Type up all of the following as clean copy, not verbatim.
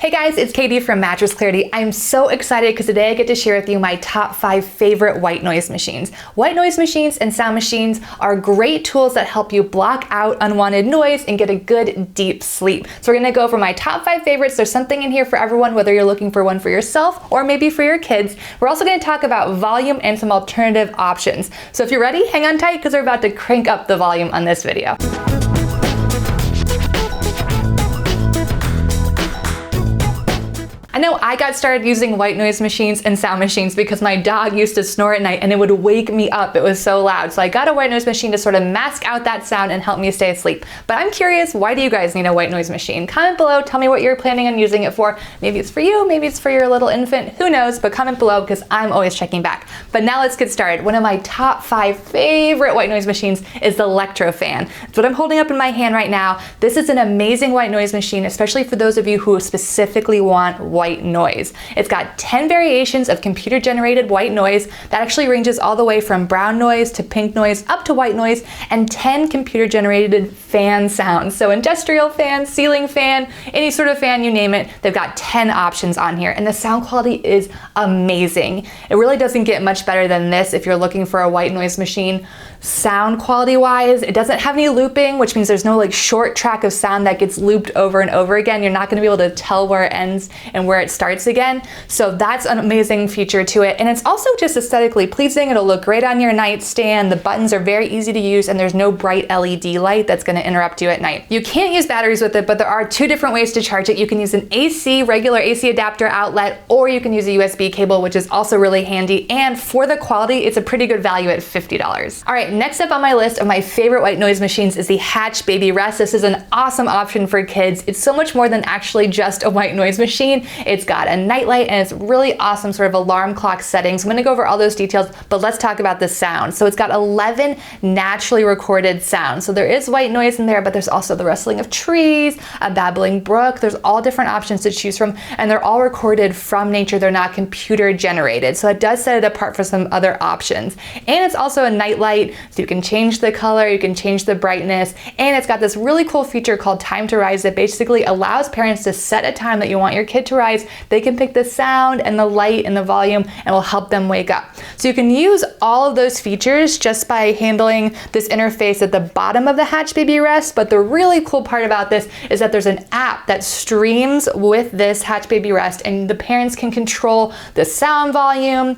Hey guys, it's Katie from Mattress Clarity. I'm so excited because today I get to share with you my top 5 favorite white noise machines. White noise machines and sound machines are great tools that help you block out unwanted noise and get a good deep sleep. So we're gonna go over my top 5 favorites. There's something in here for everyone, whether you're looking for one for yourself or maybe for your kids. We're also gonna talk about volume and some alternative options. So if you're ready, hang on tight because we're about to crank up the volume on this video. I know I got started using white noise machines and sound machines because my dog used to snore at night and it would wake me up. It was so loud. So I got a white noise machine to sort of mask out that sound and help me stay asleep. But I'm curious, why do you guys need a white noise machine? Comment below, tell me what you're planning on using it for. Maybe it's for you, maybe it's for your little infant, who knows, but comment below because I'm always checking back. But now let's get started. One of my top 5 favorite white noise machines is the LectroFan. It's what I'm holding up in my hand right now. This is an amazing white noise machine, especially for those of you who specifically want white noise. It's got 10 variations of computer generated white noise that actually ranges all the way from brown noise to pink noise up to white noise, and 10 computer generated fan sounds. So industrial fan, ceiling fan, any sort of fan, you name it, they've got 10 options on here, and the sound quality is amazing. It really doesn't get much better than this if you're looking for a white noise machine. Sound quality wise, it doesn't have any looping, which means there's no like short track of sound that gets looped over and over again. You're not going to be able to tell where it ends and where it starts again. So that's an amazing feature to it. And it's also just aesthetically pleasing. It'll look great on your nightstand. The buttons are very easy to use and there's no bright LED light that's going to interrupt you at night. You can't use batteries with it, but there are 2 different ways to charge it. You can use an regular AC adapter outlet, or you can use a USB cable, which is also really handy. And for the quality, it's a pretty good value at $50. All right, next up on my list of my favorite white noise machines is the Hushh Baby Rest. This is an awesome option for kids. It's so much more than actually just a white noise machine. It's got a nightlight and it's really awesome sort of alarm clock settings. I'm gonna go over all those details, but let's talk about the sound. So it's got 11 naturally recorded sounds. So there is white noise in there, but there's also the rustling of trees, a babbling brook. There's all different options to choose from, and they're all recorded from nature. They're not computer generated. So it does set it apart from some other options. And it's also a nightlight, so you can change the color, you can change the brightness, and it's got this really cool feature called Time to Rise that basically allows parents to set a time that you want your kid to rise. They can pick the sound and the light and the volume and will help them wake up. So you can use all of those features just by handling this interface at the bottom of the Hushh Baby Rest. But the really cool part about this is that there's an app that streams with this Hushh Baby Rest, and the parents can control the sound volume,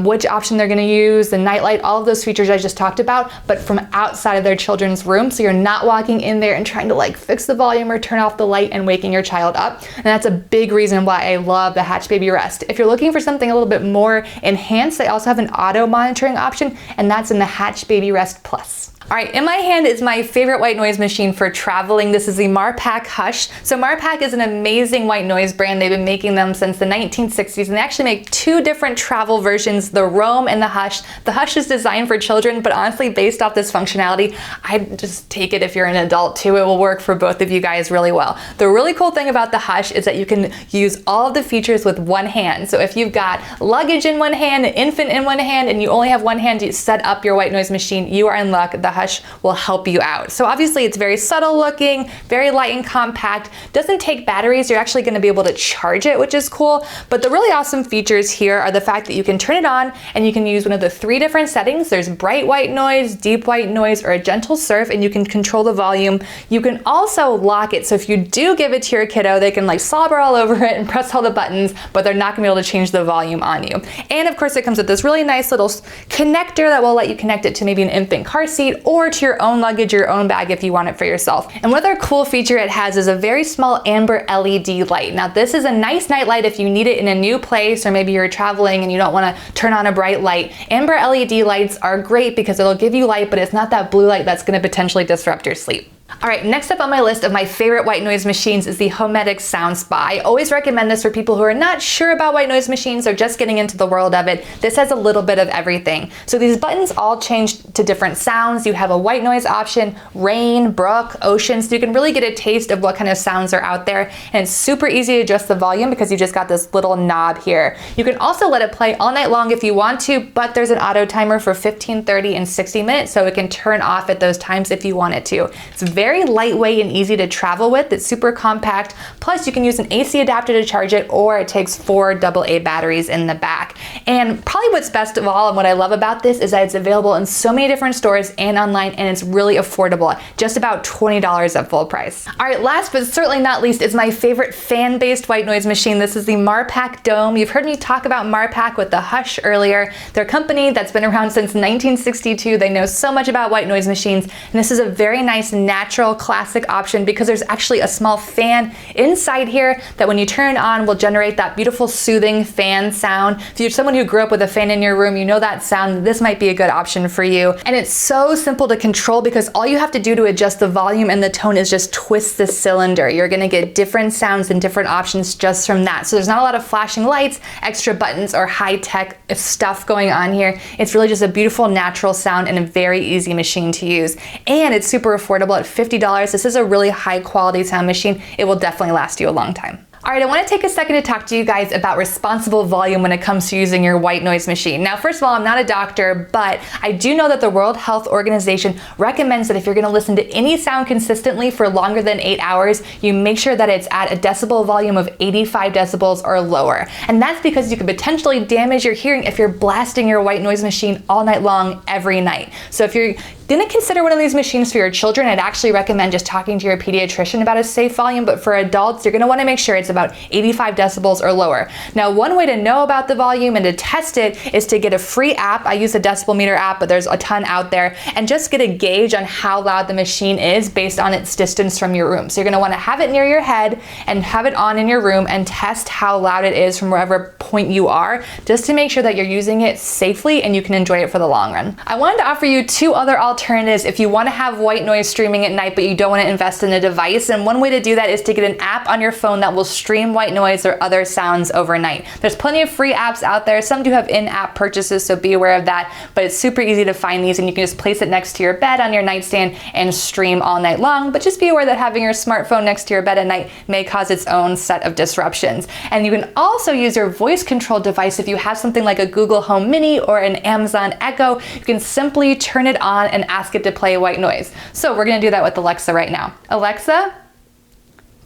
which option they're going to use, the nightlight, all of those features I just talked about, but from outside of their children's room. So you're not walking in there and trying to like fix the volume or turn off the light and waking your child up. And that's a big reason why I love the Hushh Baby Rest. If you're looking for something a little bit more enhanced, they also have an auto monitoring option, and that's in the Hushh Baby Rest Plus. All right, in my hand is my favorite white noise machine for traveling. This is the Marpac Hushh. So Marpac is an amazing white noise brand. They've been making them since the 1960s, and they actually make 2 different travel versions, the Roam and the Hushh. The Hushh is designed for children, but honestly, based off this functionality, I'd just take it if you're an adult too. It will work for both of you guys really well. The really cool thing about the Hushh is that you can use all of the features with one hand. So if you've got luggage in one hand, an infant in one hand, and you only have one hand to set up your white noise machine, you are in luck. The Hushh will help you out. So obviously it's very subtle looking, very light and compact, doesn't take batteries. You're actually going to be able to charge it, which is cool. But the really awesome features here are the fact that you can turn it on and you can use one of the 3 different settings. There's bright white noise, deep white noise, or a gentle surf, and you can control the volume. You can also lock it, so if you do give it to your kiddo, they can like slobber all over it and press all the buttons, but they're not gonna be able to change the volume on you. And of course it comes with this really nice little connector that will let you connect it to maybe an infant car seat or to your own luggage, your own bag if you want it for yourself. And one other cool feature it has is a very small amber LED light. Now this is a nice night light if you need it in a new place, or maybe you're traveling and you don't want to turn on a bright light. Amber LED lights are great because it'll give you light, but it's not that blue light that's going to potentially disrupt your sleep. All right, next up on my list of my favorite white noise machines is the HoMedics SoundSpa. I always recommend this for people who are not sure about white noise machines or just getting into the world of it. This has a little bit of everything. So these buttons all change to different sounds. You have a white noise option, rain, brook, ocean, so you can really get a taste of what kind of sounds are out there. And it's super easy to adjust the volume because you just got this little knob here. You can also let it play all night long if you want to, but there's an auto timer for 15, 30, and 60 minutes, so it can turn off at those times if you want it to. It's very lightweight and easy to travel with. It's super compact. Plus you can use an AC adapter to charge it, or it takes 4 AA batteries in the back. And probably what's best of all and what I love about this is that it's available in so many different stores and online, and it's really affordable, just about $20 at full price. All right, last but certainly not least is my favorite fan-based white noise machine. This is the Marpac Dohm. You've heard me talk about Marpac with the Hushh earlier. They're a company that's been around since 1962. They know so much about white noise machines, and this is a very nice natural classic option because there's actually a small fan inside here that when you turn it on will generate that beautiful soothing fan sound. If you're someone who grew up with a fan in your room, you know that sound, this might be a good option for you. And it's so simple to control because all you have to do to adjust the volume and the tone is just twist the cylinder. You're gonna get different sounds and different options just from that. So there's not a lot of flashing lights, extra buttons, or high-tech stuff going on here. It's really just a beautiful natural sound and a very easy machine to use. And it's super affordable at $50. This is a really high quality sound machine. It will definitely last you a long time. All right, I want to take a second to talk to you guys about responsible volume when it comes to using your white noise machine. Now, first of all, I'm not a doctor, but I do know that the World Health Organization recommends that if you're going to listen to any sound consistently for longer than 8 hours, you make sure that it's at a decibel volume of 85 decibels or lower. And that's because you could potentially damage your hearing if you're blasting your white noise machine all night long every night. So if you're gonna consider one of these machines for your children, I'd actually recommend just talking to your pediatrician about a safe volume, but for adults, you're gonna wanna make sure it's about 85 decibels or lower. Now, one way to know about the volume and to test it is to get a free app. I use the decibel meter app, but there's a ton out there, and just get a gauge on how loud the machine is based on its distance from your room. So you're gonna wanna have it near your head and have it on in your room and test how loud it is from wherever point you are, just to make sure that you're using it safely and you can enjoy it for the long run. I wanted to offer you 2 other alternatives if you want to have white noise streaming at night but you don't want to invest in a device. And one way to do that is to get an app on your phone that will stream white noise or other sounds overnight. There's plenty of free apps out there. Some do have in-app purchases, so be aware of that, but it's super easy to find these and you can just place it next to your bed on your nightstand and stream all night long. But just be aware that having your smartphone next to your bed at night may cause its own set of disruptions. And you can also use your voice control device if you have something like a Google Home Mini or an Amazon Echo. You can simply turn it on and ask it to play white noise. So we're gonna do that with Alexa right now. Alexa,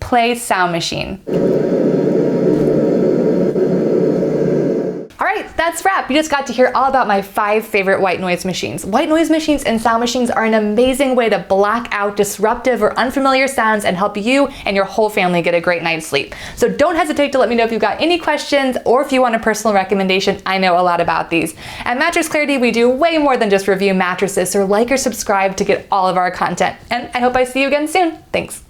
play sound machine. All right, that's wrap. You just got to hear all about my 5 favorite white noise machines. White noise machines and sound machines are an amazing way to block out disruptive or unfamiliar sounds and help you and your whole family get a great night's sleep. So don't hesitate to let me know if you've got any questions or if you want a personal recommendation. I know a lot about these. At Mattress Clarity, we do way more than just review mattresses, so like or subscribe to get all of our content. And I hope I see you again soon. Thanks.